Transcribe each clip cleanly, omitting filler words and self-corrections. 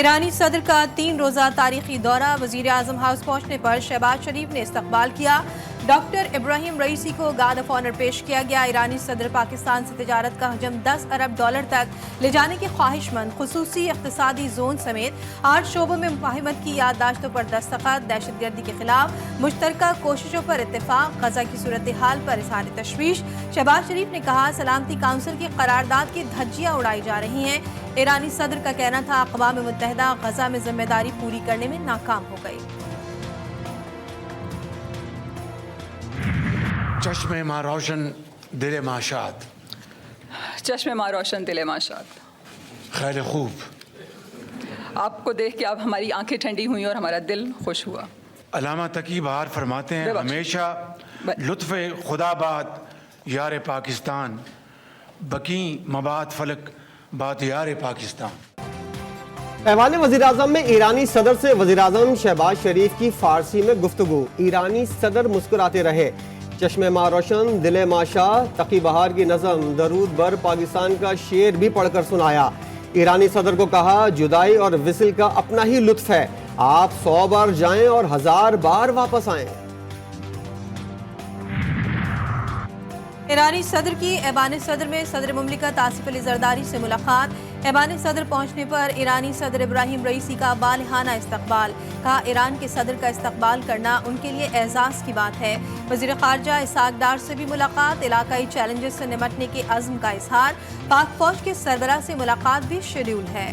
ईरानी सदर का 3 रोज़ा तारीखी दौरा। वज़ीर आज़म हाउस पहुंचने पर शहबाज शरीफ ने इस्तकबाल किया। डॉक्टर इब्राहिम रईसी को गार्ड ऑफ ऑनर पेश किया गया। ईरानी सदर पाकिस्तान से तिजारत का हजम $10 अरब तक ले जाने के ख्वाहिशमंद खुसूसी इक़्तिसादी जोन समेत 8 शोबों में मुफाहिमत की याददाश्तों पर दस्तखत। दहशतगर्दी के खिलाफ मुश्तरका कोशिशों पर इत्तेफाक। गजा की सूरत हाल पर इज़हार तशवीश। शहबाज शरीफ ने कहा, सलामती काउंसिल की करारदाद की धज्जियां उड़ाई जा रही हैं। ईरानी सदर का कहना था, अक़वाम मुत्तहिदा गजा में जिम्मेदारी पूरी करने में नाकाम हो गई। चश्मे माँ रोशन दिले माशात, चश्मे माँ रोशन दिले माशात। खैर खूब, आपको देख के अब हमारी आंखें ठंडी हुई और हमारा दिल खुश हुआ। अल्लामा तकी बहार फरमाते हैं, हमेशा लुत्फ़े खुदाबाद यार पाकिस्तान, बकी मबाद फलक बात यार पाकिस्तान। ऐवान वज़ीर-ए-आज़म में ईरानी सदर से वज़ीर-ए-आज़म शहबाज शरीफ की फारसी में गुफ्तगू। ईरानी सदर मुस्कुराते रहे। चश्मे माँ रोशन दिले माशा, तकी बहार की नज़म दरूद बर पाकिस्तान का शेर भी पढ़कर सुनाया। ईरानी सदर को कहा, जुदाई और विसिल का अपना ही लुत्फ है, आप 100 बार जाएं और 1000 बार वापस आएं। ईरानी सदर की ऐवान सदर में सदर मुमलिकत आसिफ अली जरदारी से मुलाकात। ऐवान सदर पहुंचने पर ईरानी सदर इब्राहिम रईसी का बालिहाना इस्तकबाल। कहा, ईरान के सदर का इस्तकबाल करना उनके लिए एजाज़ की बात है। वज़ीर ख़ारजा इसहाक डार से भी मुलाकात। इलाकाई चैलेंजेस से निपटने के अज़्म का इजहार। पाक फौज के सरबराह से मुलाकात भी शेड्यूल है।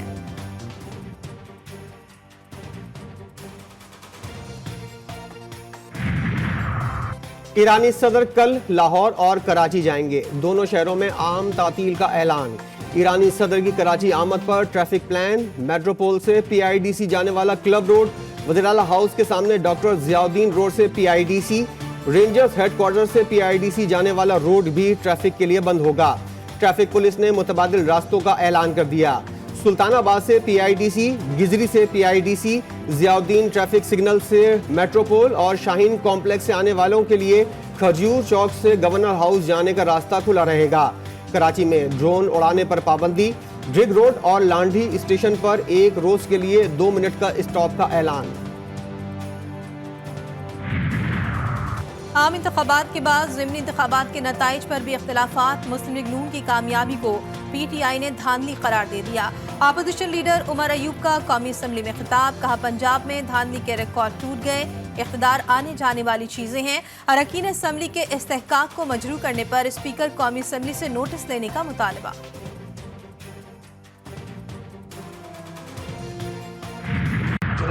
ईरानी सदर कल लाहौर और कराची जाएंगे। दोनों शहरों में आम तातील का ऐलान। ईरानी सदर की कराची आमद पर ट्रैफिक प्लान। मेट्रोपोल से PIDC जाने वाला क्लब रोड, वज़ीर आला हाउस के सामने डॉक्टर ज़ियाउद्दीन रोड से PIDC, रेंजर्स हेडक्वार्टर से PIDC जाने वाला रोड भी ट्रैफिक के लिए बंद होगा। ट्रैफिक पुलिस ने मुतबादिल रास्तों का ऐलान कर दिया। सुल्तानाबाद से PIDC, गिजरी से PIDC, ज़ियाउद्दीन ट्रैफिक सिग्नल से मेट्रोपोल और शाहीन कॉम्प्लेक्स से आने वालों के लिए खजूर चौक से गवर्नर हाउस जाने का रास्ता खुला रहेगा। कराची में ड्रोन उड़ाने पर पाबंदी। ड्रिग रोड और लांडी स्टेशन पर 1 रोज के लिए 2 मिनट का स्टॉप का ऐलान। आम इंतखाबात के बाद ज़िमनी इंतखाबात के नताइज पर भी इख्तिलाफात। मुस्लिम लीग नून की कामयाबी को PTI ने धांधली करार दे दिया। अपोजिशन लीडर उमर अयूब का कौमी असम्बली में खिताब। कहा, पंजाब में धांधली के रिकॉर्ड टूट गए, इख्तिदार आने जाने वाली चीजें हैं। अरकान असम्बली के इस्तेहकाक को मजरू करने पर स्पीकर कौमी असम्बली से नोटिस लेने का मुतालबा।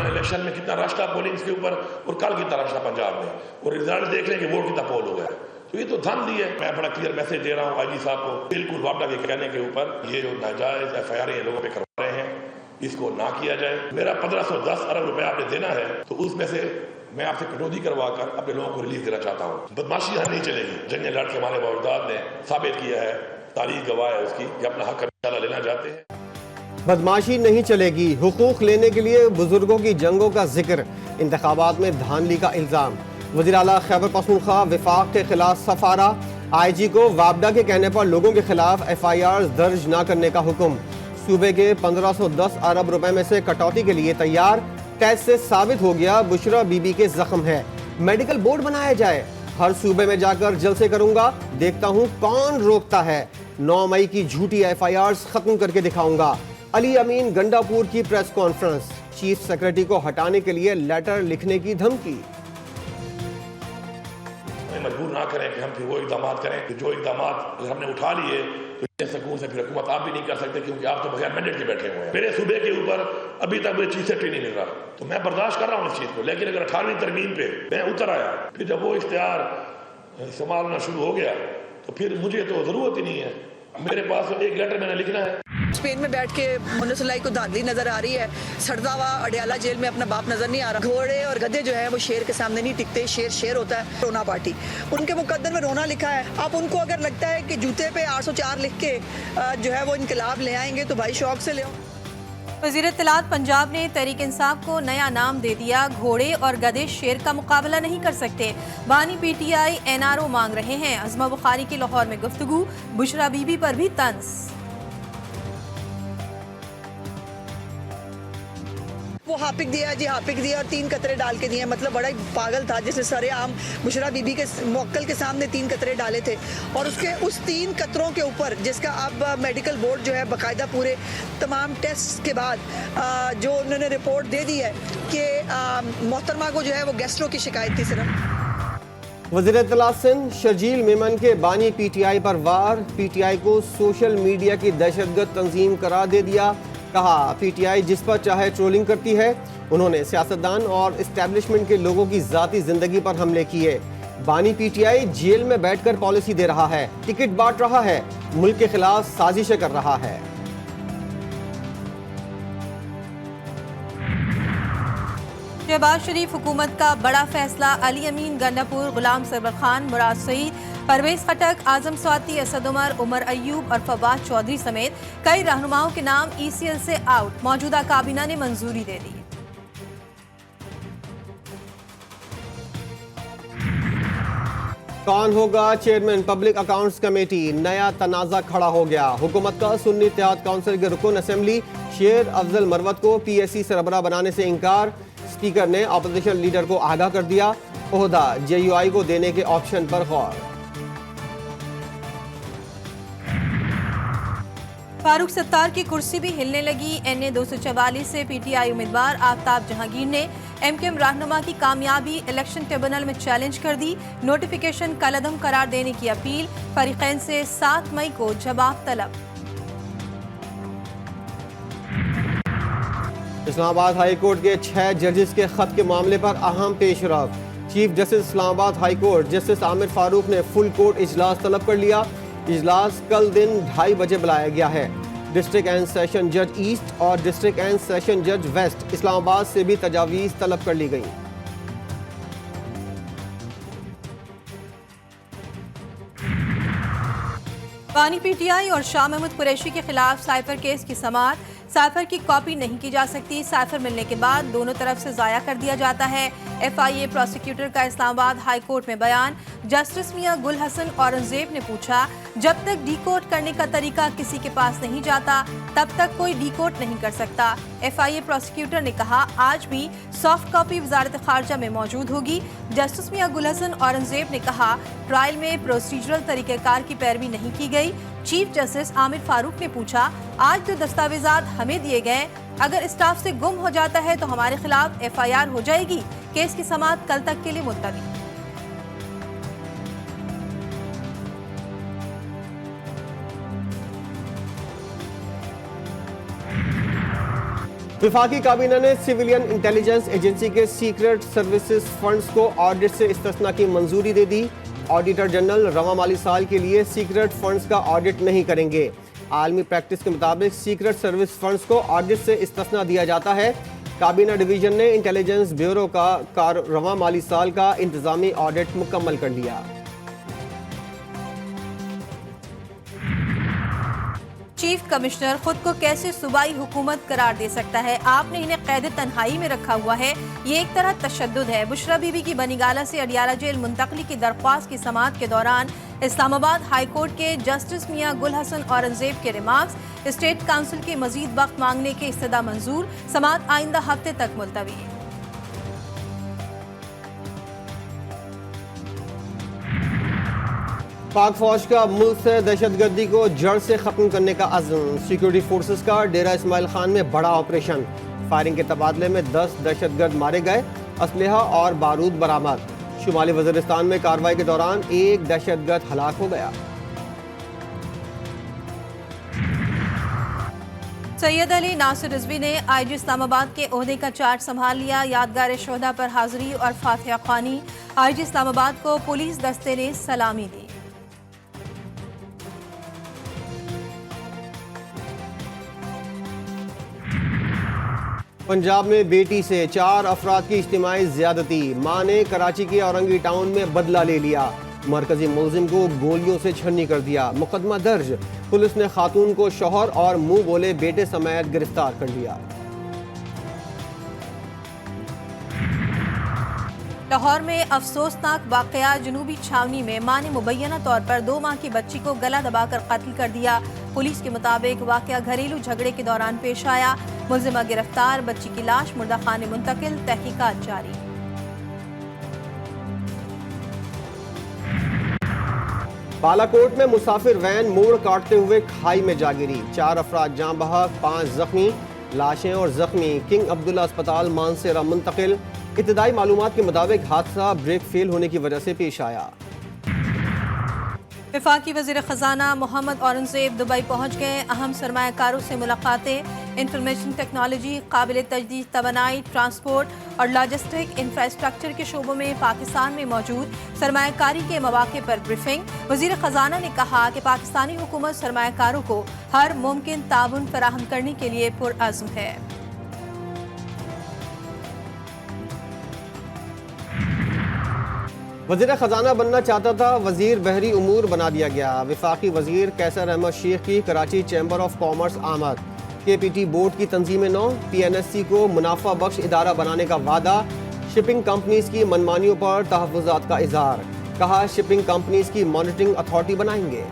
इलेक्शन में कितना रश था पोलिंग के ऊपर और कल कितना रश था पंजाब में, और रिजल्ट देख लें कि वोट कितना पोल हो गया। तो ये तो धांधली है। मैं बड़ा क्लियर मैसेज दे रहा हूँ IG साहब को, बिल्कुल वापडा के कहने के ऊपर ये जो नाजायज FIR ये लोगों पे करवा रहे हैं, इसको ना किया जाए। मेरा 1510 अरब रुपया आपने देना है, तो उसमें से मैं आपसे कटौती करवा कर अपने लोगों को रिलीज देना चाहता हूँ। बदमाशी यहाँ नहीं चलेगी। जंग लड़ के हमारे बावजदाद ने साबित किया है, तारीख गवाह है उसकी, कि अपना हक इंशाल्लाह लेना चाहते हैं। बदमाशी नहीं चलेगी। हुकूक लेने के लिए बुजुर्गों की जंगों का जिक्र। इंतखाबात में धांधली का इल्जाम। वज़ीर आला खैबर पख्तूनख्वा विफाक के खिलाफ सफारा। IG को वापडा के कहने पर लोगों के खिलाफ FIR दर्ज न करने का हुक्म। सूबे के 1510 अरब रुपए में से कटौती के लिए तैयार। टेस्ट से साबित हो गया बुशरा बीबी के जख्म है। मेडिकल बोर्ड बनाया जाए। हर सूबे में जाकर जलसे करूंगा, देखता हूं कौन रोकता है। 9 मई की झूठी FIRs खत्म करके दिखाऊंगा। अली अमीन गंडापुर की प्रेस कॉन्फ्रेंस। चीफ सेक्रेटरी को हटाने के लिए लेटर लिखने की धमकी। मजबूर ना करें कि हम फिर वो इकदाम करें, जो इकदाम अगर हमने उठा लिए तो सुकून से फिर हुकूमत आप भी नहीं कर सकते, क्योंकि आप तो बगैर मैंडेट के बैठे हुए हैं। मेरे सूबे के ऊपर अभी तक मुझे चीफ सेक्रेटरी नहीं मिल रहा, तो मैं बर्दाश्त कर रहा हूँ इस चीज को। लेकिन अगर 18वीं तरमीम पे मैं उतर आया, फिर जब वो इख्तियार इस्तेमाल शुरू हो गया, तो फिर मुझे तो जरूरत ही नहीं है। मेरे पास एक लेटर मैंने लिखना है। स्पेन में बैठ के मुनसलाई को धांधली नजर आ रही है। सड़दा हुआ अडयाला जेल में अपना बाप नजर नहीं आ रहा। घोड़े और गधे जो है वो शेर के सामने नहीं टिकते। शेर शेर होता है। रोना पार्टी, उनके मुकद्दर में रोना लिखा है। आप उनको अगर लगता है कि जूते पे 804 लिख के जो है वो इनकलाब ले आएंगे, तो भाई शौक से ले आओ। वज़ीर इत्तलात पंजाब ने तहरीक इंसाफ को नया नाम दे दिया। घोड़े और गधे शेर का मुकाबला नहीं कर सकते। बानी PTI NRO मांग रहे हैं। अज़मा बुखारी की लाहौर में गुफ्तगू। बुशरा बीबी पर भी तंज। वो हापिक दिया जी, हापिक दिया और 3 कतरे डाल के दिए, मतलब बड़ा ही पागल था जिसने सरेआम मुशर्रफ बीबी के मौक्कल के सामने 3 कतरे डाले थे और उसके उस 3 कतरों के ऊपर जिसका अब मेडिकल बोर्ड जो है बाकायदा पूरे तमाम टेस्ट के बाद जो उन्होंने रिपोर्ट दे दी है कि मोहतरमा को जो है वो गैस्ट्रो की शिकायत थी सिर्फ। वज़ीर इत्तला सिंध शर्जील मेमन के बानी पीटीआई पर वार, पीटीआई को सोशल मीडिया की दहशतगर्द तंजीम करार दे दिया। कहा पीटीआई जिस पर चाहे ट्रोलिंग करती है। उन्होंने सियासतदान और इस्टेब्लिशमेंट के लोगों की जाती जिंदगी पर हमले किए। बानी पीटीआई जेल में बैठकर पॉलिसी दे रहा है, टिकट बांट रहा है, मुल्क के खिलाफ साजिशें कर रहा है। शहबाज शरीफ हुकूमत का बड़ा फैसला, अली अमीन, गंडापुर, गुलाम सरवर खान, मुराद सईद, परवेज खटक, आजम स्वाति, असद उमर, उमर अयूब और फवाद चौधरी समेत कई रहनुमाओं के नाम ECL से आउट। मौजूदा काबीना ने मंजूरी दे दी। कौन होगा चेयरमैन पब्लिक अकाउंट्स कमेटी, नया तनाजा खड़ा हो गया। हुकूमत का सुन्नी इत्तेहाद काउंसिल के रुकन असेंबली शेर अफजल मरवत को PSC सरबराह बनाने से इनकार। स्पीकर ने अपोजिशन लीडर को आगाह कर दिया। ओहदा JUI को देने के ऑप्शन पर गौर। फारूक सत्तार की कुर्सी भी हिलने लगी। NA 244 से PTI उम्मीदवार आफ्ताब जहांगीर ने MKM रहनुमा की कामयाबी इलेक्शन ट्रिब्यूनल में चैलेंज कर दी। नोटिफिकेशन कलअदम करार देने की अपील, फरीकैन से 7 मई को जवाब तलब। इस्लामाबाद हाई कोर्ट के 6 जजेस के खत के मामले पर अहम पेशरफ। Chief justice Islamabad high court justice Aamir Farooq ने फुल कोर्ट इजलास तलब कर लिया। इजलास कल दिन 2:30 बजे बुलाया गया है। डिस्ट्रिक्ट एंड सेशन जज ईस्ट और डिस्ट्रिक्ट एंड सेशन जज वेस्ट इस्लामाबाद से भी तजावीज़ तलब कर ली गई। बानी PTI और शाह महमूद कुरैशी के खिलाफ साइफर केस की समाअत। साइफर की कॉपी नहीं की जा सकती। साइफर मिलने के बाद दोनों तरफ से जाया कर दिया जाता है। FIA प्रोसिक्यूटर का इस्लामाबाद हाई कोर्ट में बयान। जस्टिस मियां गुल हसन औरंगजेब ने पूछा, जब तक डिकोड करने का तरीका किसी के पास नहीं जाता तब तक कोई डिकोड नहीं कर सकता। FIA प्रोसिक्यूटर ने कहा, आज भी सॉफ्ट कॉपी वजारत खारजा में मौजूद होगी। जस्टिस मियां गुल हसन औरंगजेब ने कहा, ट्रायल में प्रोसीजरल तरीक़ेकार की पैरवी नहीं की गई। चीफ जस्टिस आमिर फारूक ने पूछा, आज जो दस्तावेजात हमें दिए गए, अगर स्टाफ से गुम हो जाता है तो हमारे खिलाफ FIR हो जाएगी। केस की समाअत कल तक के लिए मुलतवी। विफाकी काबीना ने सिविलियन इंटेलिजेंस एजेंसी के सीक्रेट सर्विसेज फंड्स को ऑडिट से इस्तिस्ना की मंजूरी दे दी। ऑडिटर जनरल रवा माली साल के लिए सीक्रेट फंड्स का ऑडिट नहीं करेंगे। आलमी प्रैक्टिस के मुताबिक सीक्रेट सर्विस फंड्स को ऑडिट से इस्तिस्ना दिया जाता है। काबीना डिवीजन ने इंटेलिजेंस ब्यूरो का रवा माली साल का इंतजामी ऑडिट मुकम्मल कर लिया। चीफ कमिश्नर खुद को कैसे सूबाई हुकूमत करार दे सकता है? आपने इन्हें कैद तन्हाई में रखा हुआ है। ये एक तरह तशद्दुद है। बुशरा बीबी की बनीगाला से अडियाला जेल मुंतकली की दरख्वास्त की समाअत के दौरान इस्लामाबाद हाई कोर्ट के जस्टिस मियां गुल हसन औरंगजेब के रिमार्क्स। स्टेट काउंसिल के मजीद वक्त मांगने के इस्तदा मंजूर। समाअत आइंदा हफ्ते तक मुलतवी। पाक फौज का मुल्क से दहशतगर्दी को जड़ से खत्म करने का अज़्म। सिक्योरिटी फोर्सेस का डेरा इस्माइल खान में बड़ा ऑपरेशन। फायरिंग के तबादले में 10 दहशतगर्द मारे गए। असलहा और बारूद बरामद। शुमाली वज़ीरिस्तान में कार्रवाई के दौरान एक दहशतगर्द हलाक हो गया। सैयद अली नासिर रिजवी ने IG इस्लामाबाद के ओहदे का चार्ज संभाल लिया। यादगार शोहदा पर हाजिरी और फातिहा ख्वानी। IG इस्लामाबाद को पुलिस दस्ते ने सलामी दी। पंजाब में बेटी से 4 अफराद की इज्तिमाई ज्यादती। मां ने कराची के औरंगी टाउन में बदला ले लिया। मरकजी मुलजिम को गोलियों से छन्नी कर दिया। मुकदमा दर्ज। पुलिस ने खातून को शौहर और मुंह बोले बेटे समेत गिरफ्तार कर लिया। लाहौर में अफसोसनाक वाकया। जनूबी छावनी में मां ने मुबैना तौर पर 2 माह की बच्ची को गला दबाकर कत्ल कर दिया। पुलिस के मुताबिक वाकया घरेलू झगड़े के दौरान पेश आया। मुलजिमा गिरफ्तार, बच्ची की लाश मुर्दा खाने मुंतकिल, तहकीकात जारी। बालाकोट में मुसाफिर वैन मोड़ काटते हुए खाई में जा गिरी, 4 अफराद जान बहक, 5 जख्मी। लाशें और जख्मी किंग अब्दुल्ला अस्पताल मानसेरा मुंतकिल। इब्तदाई मालूमात के मुताबिक हादसा ब्रेक फेल होने की वजह से पेश आया। वफाकी वज़ीर ख़जाना मोहम्मद औरंगज़ेब दुबई पहुँच गए। अहम सरमायाकारों से मुलाकातें, इंफॉर्मेशन टेक्नोलॉजी, काबिल तजदीद तवानाई, ट्रांसपोर्ट और लॉजिस्टिक इंफ्रास्ट्रक्चर के शोबों में पाकिस्तान में मौजूद सरमायाकारी के मौके पर ब्रीफिंग। वज़ीर ख़जाना ने कहा कि पाकिस्तानी हुकूमत सरमायाकारों को हर मुमकिन ताउन फराहम करने के लिए पुरअज़्म है। वज़ीर ख़जाना बनना चाहता था, वज़ीर बहरी उमूर बना दिया गया। वफाकी वज़ीर कैसर अहमद शेख की कराची चैम्बर ऑफ कॉमर्स आमद। KPT बोर्ड की तंजीम नौ, PNSC को मुनाफा बख्श इदारा बनाने का वादा। शिपिंग कंपनीज की मनमानियों पर तहफ़्फ़ुज़ात का इज़हार, कहा शिपिंग कंपनीज की मॉनिटरिंग अथॉरिटी बनाएंगे।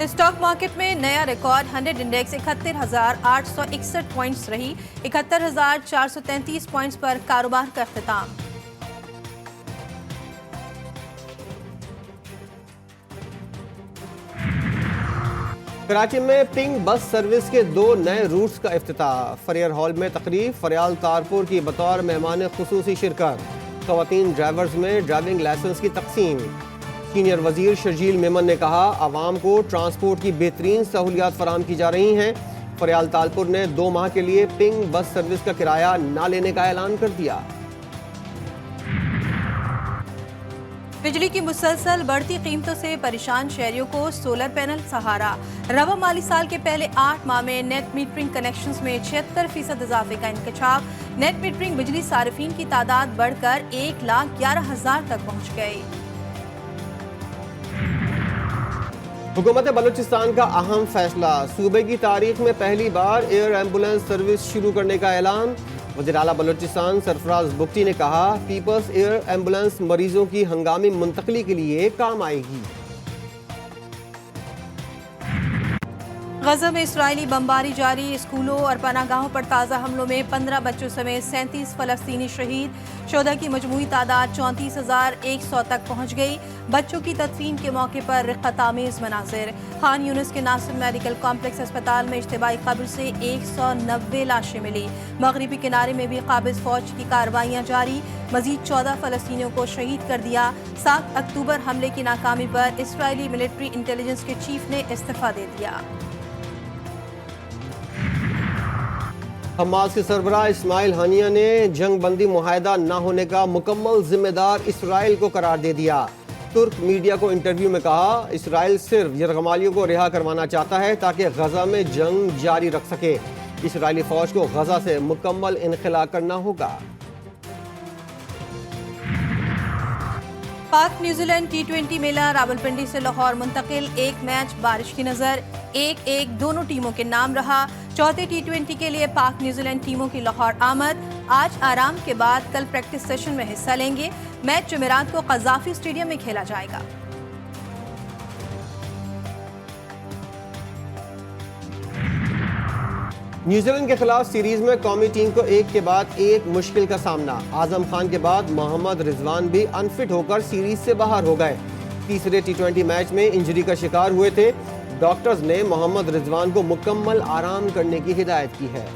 स्टॉक मार्केट में नया रिकॉर्ड, 100 इंडेक्स 71,861 पॉइंट्स रही, 71,433 पॉइंट्स पर कारोबार का अख्तिताम। कराची में पिंक बस सर्विस के 2 नए रूट्स का इफ्तिताह। फरियर हॉल में तकरीब, फरियाल तारपुर की बतौर मेहमान खुसूसी शिरकत। ख़वातीन ड्राइवर्स में ड्राइविंग लाइसेंस की तकसीम। सीनियर वजीर शर्जील मेमन ने कहा आवाम को ट्रांसपोर्ट की बेहतरीन सहूलियात फराहम की जा रही हैं। फरियाल तालपुर ने 2 माह के लिए पिंक बस सर्विस का किराया न लेने का ऐलान कर दिया। बिजली की मुसलसल बढ़ती कीमतों से परेशान शहरियों को सोलर पैनल सहारा। रवा माली साल के पहले 8 माह में नेट मीटरिंग कनेक्शंस में 76% इजाफे का इंकशाफ। नेट मीटरिंग बिजली सारिफीन की तादाद बढ़कर 1,11,000 तक पहुँच गई। हुकूमत बलूचिस्तान का अहम फैसला, सूबे की तारीख में पहली बार एयर एम्बुलेंस सर्विस शुरू करने का ऐलान। वज़ीर आला बलूचिस्तान सरफराज बुख्ती ने कहा पीपल्स एयर एम्बुलेंस मरीजों की हंगामी मुंतकली के लिए काम आएगी। गज़ा में इस्राइली बमबारी जारी, स्कूलों और पनागाहों पर ताज़ा हमलों में 15 बच्चों समेत 37 फ़लस्तीनी शहीद। शोधा की मजमूई तादाद 34,100 तक पहुँच गई। बच्चों की तदफीन के मौके पर रिक़्क़त-आमेज़ मनाज़िर। खान यूनिस के नासिर मेडिकल कॉम्प्लेक्स अस्पताल में इज्तिमाई कब्र से 190 लाशें मिली। मगरिबी किनारे में भी काबिज़ फ़ौज की कार्रवाइयाँ जारी, मज़ीद 14 फ़लस्तीनियों को शहीद कर दिया। 7 अक्टूबर हमले की नाकामी पर इसराइली मिलिट्री इंटेलिजेंस के चीफ ने इस्तीफ़ा दे दिया। हमास के सरबराह इस्माइल हानिया ने जंग बंदी मुआहदा न होने का मुकम्मल जिम्मेदार इसराइल को करार दे दिया। तुर्क मीडिया को इंटरव्यू में कहा इसराइल सिर्फ यरगमालियों को रिहा करवाना चाहता है ताकि गजा में जंग जारी रख सके। इसराइली फौज को गजा से मुकम्मल इनखला करना होगा। पाक न्यूजीलैंड T20 मेला रावलपिंडी से लाहौर मुंतकिल। 1 मैच बारिश की नजर, 1-1 दोनों टीमों के नाम रहा। चौथे T20 के लिए पाक न्यूजीलैंड टीमों की लाहौर आमद। आज आराम के बाद कल प्रैक्टिस सेशन में हिस्सा लेंगे। मैच जुमेरात को कज़ाफी स्टेडियम में खेला जाएगा। न्यूजीलैंड के खिलाफ सीरीज में कौमी टीम को एक के बाद एक मुश्किल का सामना। आजम खान के बाद मोहम्मद रिजवान भी अनफिट होकर सीरीज से बाहर हो गए। तीसरे T20 मैच में इंजरी का शिकार हुए थे। डॉक्टर्स ने मोहम्मद रिजवान को मुकम्मल आराम करने की हिदायत की है।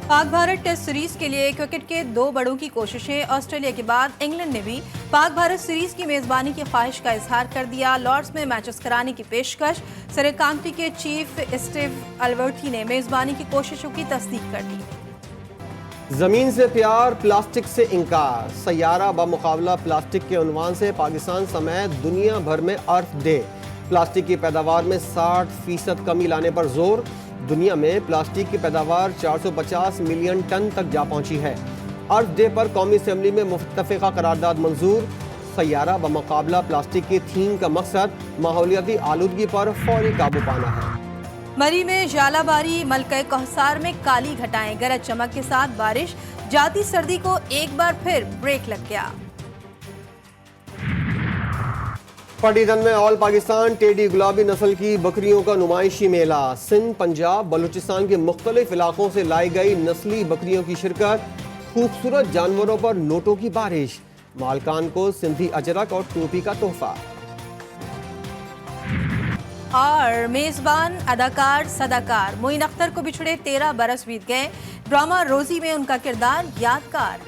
पाक भारत टेस्ट सीरीज के लिए क्रिकेट के 2 बड़ों की कोशिशें। ऑस्ट्रेलिया के बाद इंग्लैंड ने भी पाक भारत सीरीज की मेजबानी की ख्वाहिश का इजहार कर दिया। लॉर्ड्स में मैचेस कराने की पेशकश। सरे काउंटी के चीफ स्टीव अल्वर्टी ने मेजबानी की कोशिशों की तस्दीक कर दी। जमीन से प्यार, प्लास्टिक से इनकार। सैयारा बमुकाबला प्लास्टिक के उन्वान से पाकिस्तान समेत दुनिया भर में अर्थ डे। प्लास्टिक की पैदावार में 60% कमी लाने पर जोर। दुनिया में प्लास्टिक की पैदावार 450 मिलियन टन तक जा पहुंची है। अर्थ डे पर कौमी असेंबली में मुत्तफ़िका करारदाद मंजूर। सैयारा बमुकाबला प्लास्टिक की थीम का मकसद माहौलियाती आलूदगी पर फौरी काबू पाना है। मरी में झालाबारी, मलकई कहसार में काली घटाएं, गरज चमक के साथ बारिश, जाती सर्दी को एक बार फिर ब्रेक लग गया। पटीधन में ऑल पाकिस्तान टेडी गुलाबी नस्ल की बकरियों का नुमाइशी मेला। सिंध, पंजाब, बलूचिस्तान के मुख्तलिफ इलाकों से लाई गई नस्ली बकरियों की शिरकत। खूबसूरत जानवरों पर नोटों की बारिश, मालकान को सिंधी अजरक और टोपी का तोहफा। और मेजबान अदाकार सदाकार मोइन अख्तर को बिछड़े 13 बरस बीत गए। ड्रामा रोजी में उनका किरदार यादगार।